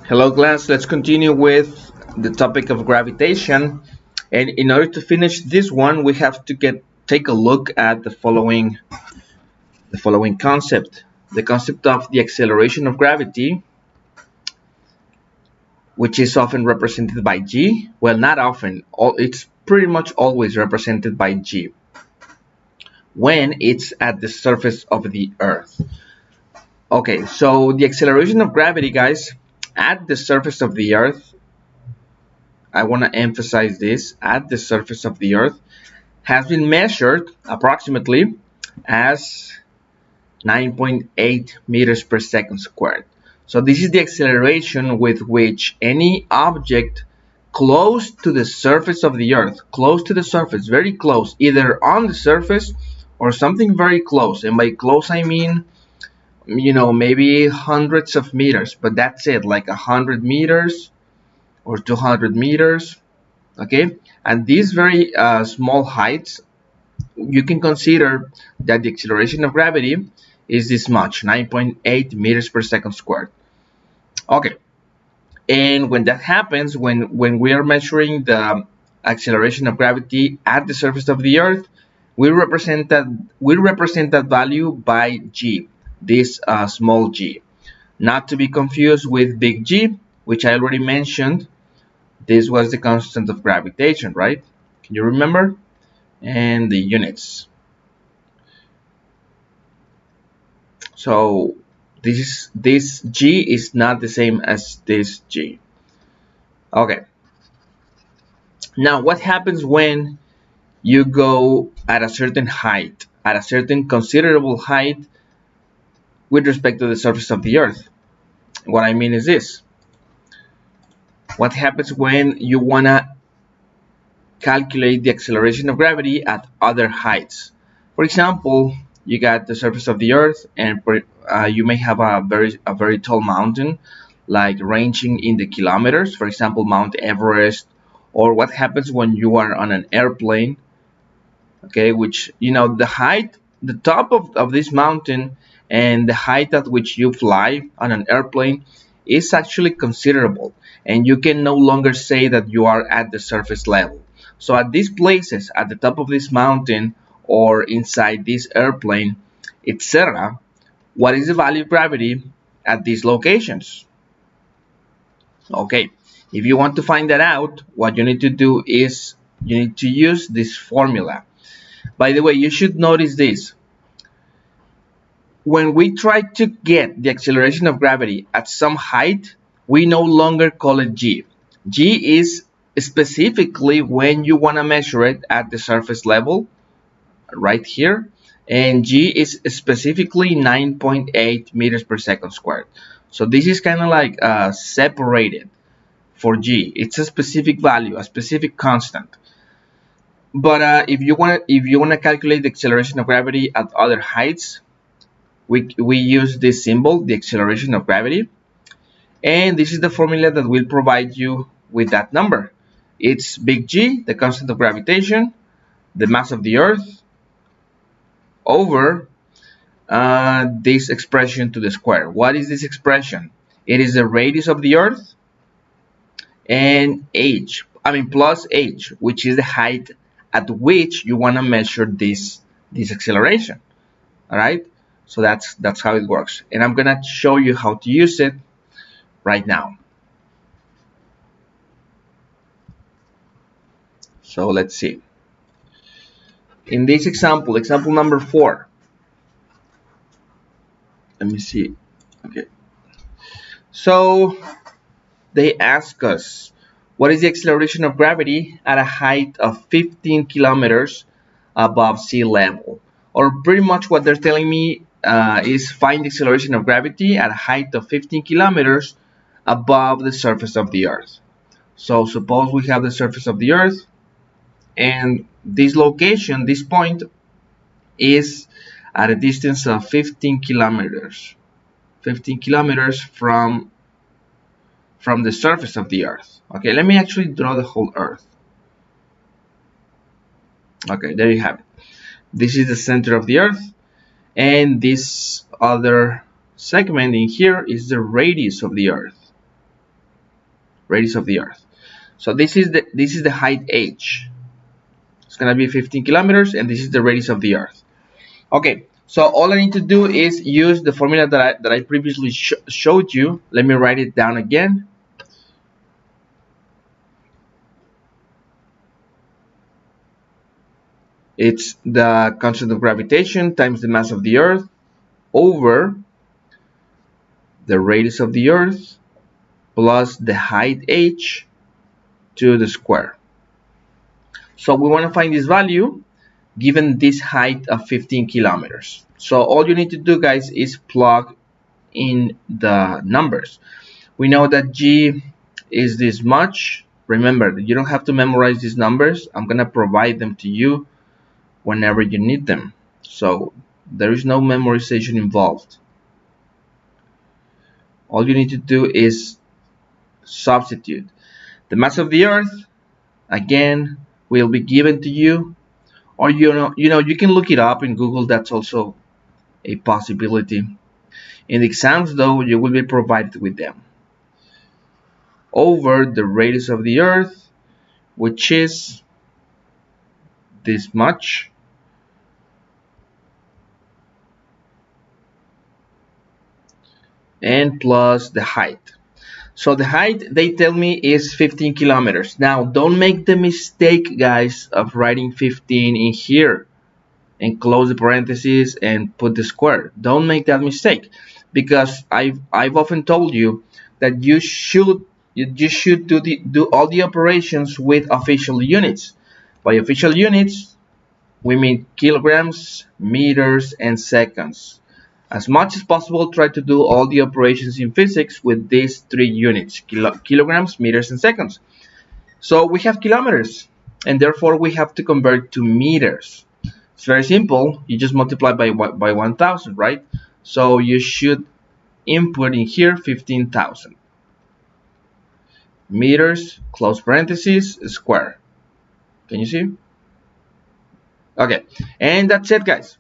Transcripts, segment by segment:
Hello class, let's continue with the topic of gravitation, and in order to finish this one we have to take a look at the following concept, the concept of the acceleration of gravity, which is often represented by g. Well, not often, it's pretty much always represented by g when it's at the surface of the earth. Okay, so the acceleration of gravity, guys, at the surface of the earth, I want to emphasize this, at the surface of the earth, has been measured approximately as 9.8 meters per second squared. So this is the acceleration with which any object close to the surface of the earth, close to the surface, very close, either on the surface or something very close, and by close I mean, maybe hundreds of meters, but that's it, like 100 meters or 200 meters, okay? And these very small heights, you can consider that the acceleration of gravity is this much, 9.8 meters per second squared. Okay, and when that happens, when we are measuring the acceleration of gravity at the surface of the earth, we represent that value by g, this small g, not to be confused with big G, which I already mentioned. This was the constant of gravitation, right? Can you remember? And the units. So this G is not the same as this G. Okay. Now what happens when you go at a certain height, at a certain considerable height with respect to the surface of the earth? What I mean is this. What happens when you want to calculate the acceleration of gravity at other heights? For example, you got the surface of the earth, and you may have a very tall mountain, like ranging in the kilometers, for example Mount Everest. Or what happens when you are on an airplane, okay, which the height, the top of this mountain and the height at which you fly on an airplane is actually considerable, and you can no longer say that you are at the surface level. So at these places, at the top of this mountain or inside this airplane, etc., what is the value of gravity at these locations? Okay, if you want to find that out, what you need to do is you need to use this formula. By the way, you should notice this. When we try to get the acceleration of gravity at some height, we no longer call it g. G is specifically when you want to measure it at the surface level, right here, and g is specifically 9.8 meters per second squared. So this is kind of like separated for g. It's a specific value, a specific constant. But if you want to calculate the acceleration of gravity at other heights, we use this symbol, the acceleration of gravity, and this is the formula that will provide you with that number. It's big G, the constant of gravitation, the mass of the earth, over this expression to the square. What is this expression? It is the radius of the earth and plus h, which is the height at which you want to measure this acceleration. All right, so that's how it works, and I'm gonna show you how to use it right now. So let's see. In this example number 4, let me see. Okay, so they ask us, what is the acceleration of gravity at a height of 15 kilometers above sea level? Or pretty much what they're telling me is find the acceleration of gravity at a height of 15 kilometers above the surface of the earth. So suppose we have the surface of the earth, and this location, this point, is at a distance of 15 kilometers from the surface of the earth. Okay, let me actually draw the whole earth. Okay, there you have it. This is the center of the earth, and this other segment in here is the radius of the earth. radius of the Earth. So this is the height h. It's gonna be 15 kilometers, and this is the radius of the Earth. Okay, so all I need to do is use the formula that I previously showed you. Let me write it down again. It's the constant of gravitation times the mass of the Earth over the radius of the Earth plus the height h to the square. So we want to find this value given this height of 15 kilometers. So all you need to do, guys, is plug in the numbers. We know that g is this much. Remember, you don't have to memorize these numbers. I'm going to provide them to you whenever you need them. So there is no memorization involved. All you need to do is substitute. The mass of the Earth, again, will be given to you, or you can look it up in Google. That's also a possibility. In the exams, though, you will be provided with them. Over the radius of the Earth, which is this much, and plus the height. So the height, they tell me, is 15 kilometers. Now, don't make the mistake, guys, of writing 15 in here and close the parentheses and put the square. Don't make that mistake, because I've often told you that you should do all the operations with official units. By official units, we mean kilograms, meters, and seconds. As much as possible, try to do all the operations in physics with these three units: kilograms, meters, and seconds. So we have kilometers, and therefore we have to convert to meters. It's very simple. You just multiply by 1,000, right? So you should input in here 15,000 meters, close parentheses, square. Can you see? Okay, and that's it, guys.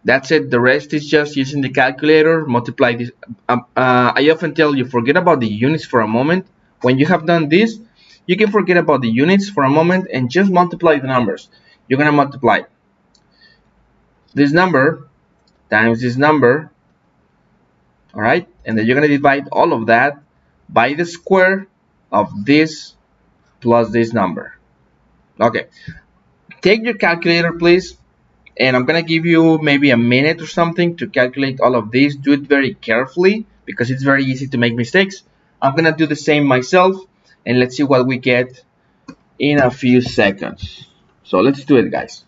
That's it. The rest is just using the calculator, multiply this. I often tell you, forget about the units for a moment. When you have done this, you can forget about the units for a moment and just multiply the numbers. You're going to multiply this number times this number, all right? And then you're going to divide all of that by the square of this plus this number. Okay, take your calculator, please. And I'm going to give you maybe a minute or something to calculate all of these. Do it very carefully because it's very easy to make mistakes. I'm going to do the same myself, and let's see what we get in a few seconds. So let's do it, guys.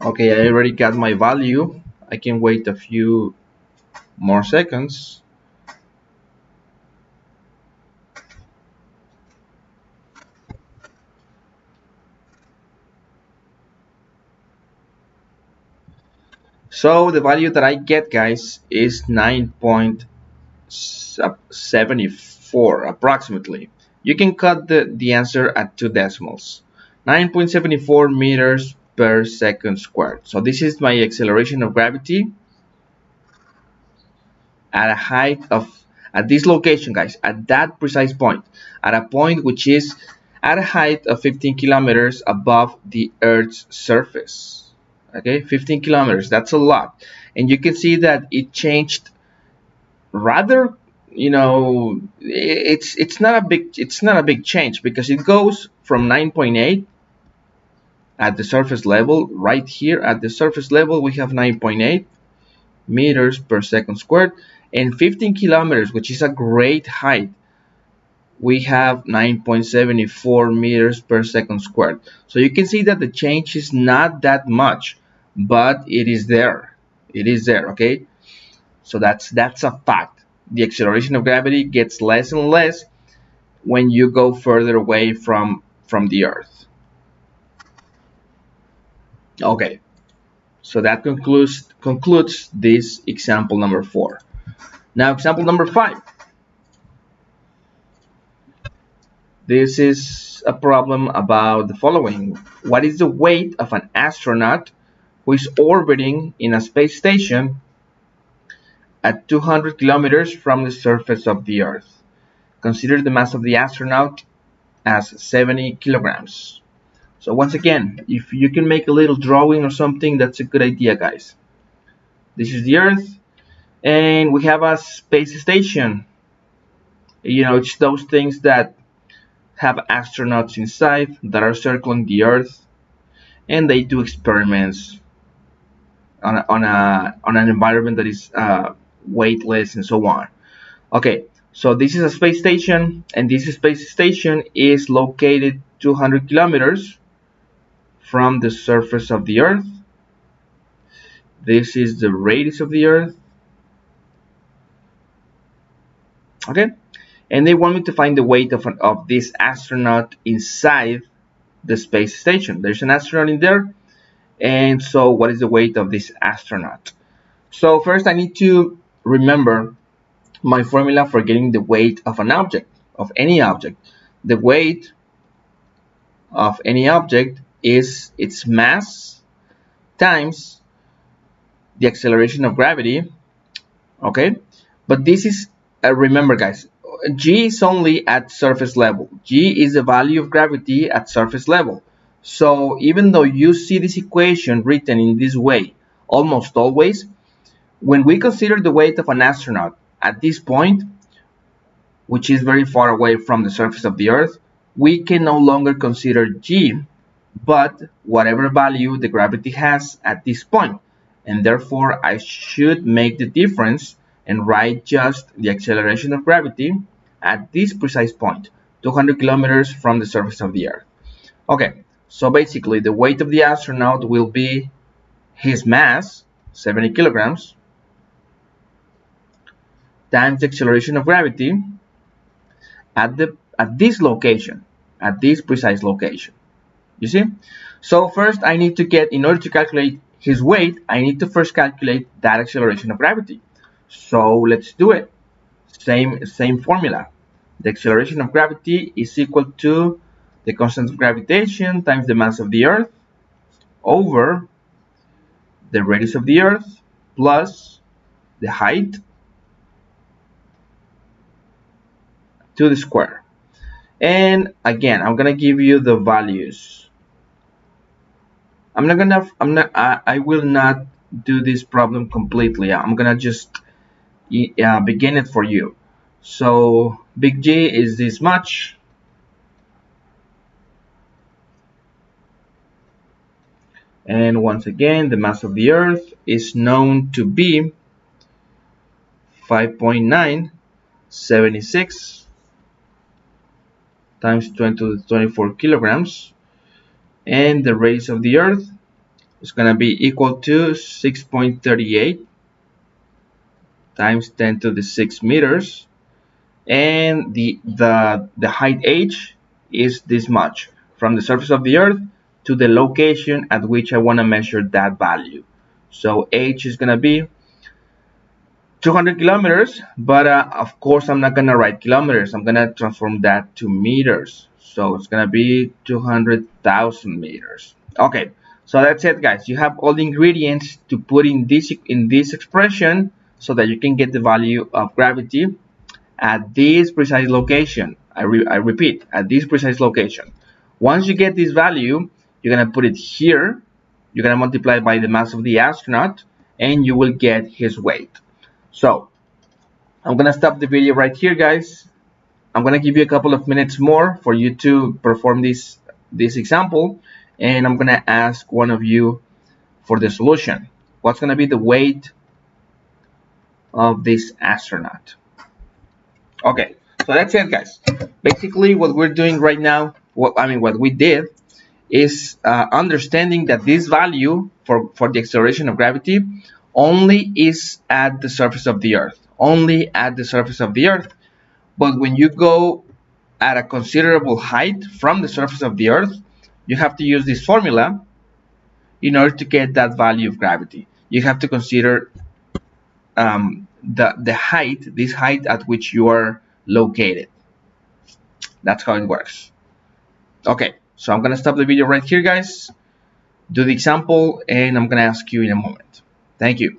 Okay, I already got my value. I can wait a few more seconds. So the value that I get, guys, is 9.74 approximately. You can cut the answer at 2 decimals. 9.74 meters per second squared. So this is my acceleration of gravity at a height of, at this location, guys, at that precise point, at a point which is at a height of 15 kilometers above the Earth's surface. Okay, 15 kilometers, that's a lot. And you can see that it changed rather, it's not a big change, because it goes from 9.8 at the surface level. Right here at the surface level we have 9.8 meters per second squared, and 15 kilometers, which is a great height, we have 9.74 meters per second squared. So you can see that the change is not that much, but it is there. It is there, okay? So that's a fact. the acceleration of gravity gets less and less when you go further away from the Earth. Okay, so that concludes this example number 4. Now example number 5. This is a problem about the following. What is the weight of an astronaut who is orbiting in a space station at 200 kilometers from the surface of the Earth? Consider the mass of the astronaut as 70 kilograms. So once again, if you can make a little drawing or something, that's a good idea, guys. This is the Earth, and we have a space station. You know, it's those things that have astronauts inside that are circling the Earth, and they do experiments on an environment that is weightless and so on. Okay, so this is a space station, and this space station is located 200 kilometers from the surface of the Earth. This is the radius of the Earth. Okay, and they want me to find the weight of this astronaut inside the space station. There's an astronaut in there, and so what is the weight of this astronaut? So first I need to remember my formula for getting the weight of an object, of any object. The weight of any object is its mass times the acceleration of gravity. Okay, but this is remember, guys, G is only at surface level. G is the value of gravity at surface level. So even though you see this equation written in this way almost always, when we consider the weight of an astronaut at this point, which is very far away from the surface of the Earth, we can no longer consider G, but whatever value the gravity has at this point. And therefore, I should make the difference and write just the acceleration of gravity at this precise point, 200 kilometers from the surface of the Earth. Okay, so basically the weight of the astronaut will be his mass, 70 kilograms, times the acceleration of gravity at this location, at this precise location. You see? So first I need to get, in order to calculate his weight, I need to first calculate that acceleration of gravity. So let's do it. Same formula. The acceleration of gravity is equal to the constant of gravitation times the mass of the Earth over the radius of the Earth plus the height to the square. And again, I'm gonna give you the values. I will not do this problem completely. I'm gonna just begin it for you. So big G is this much, and once again the mass of the Earth is known to be 5.976 times 10 to the 24 kilograms, and the radius of the Earth is going to be equal to 6.38 times 10 to the 6 meters, and the height h is this much from the surface of the Earth to the location at which I want to measure that value. So h is going to be 200 kilometers, but of course I'm not going to write kilometers. I'm going to transform that to meters. So it's going to be 200,000 meters. Okay, so that's it, guys. You have all the ingredients to put in this expression so that you can get the value of gravity at this precise location. I repeat, at this precise location. Once you get this value, you're going to put it here. You're going to multiply it by the mass of the astronaut, and you will get his weight. So I'm going to stop the video right here, guys. I'm going to give you a couple of minutes more for you to perform this example, and I'm going to ask one of you for the solution. What's going to be the weight of this astronaut? Okay, so that's it, guys. Basically, what we're doing right now, what we did is understanding that this value for the acceleration of gravity only is at the surface of the Earth, only at the surface of the Earth. But when you go at a considerable height from the surface of the Earth, you have to use this formula in order to get that value of gravity. You have to consider the height, this height at which you are located. That's how it works. Okay, so I'm gonna stop the video right here, guys. Do the example, and I'm gonna ask you in a moment. Thank you.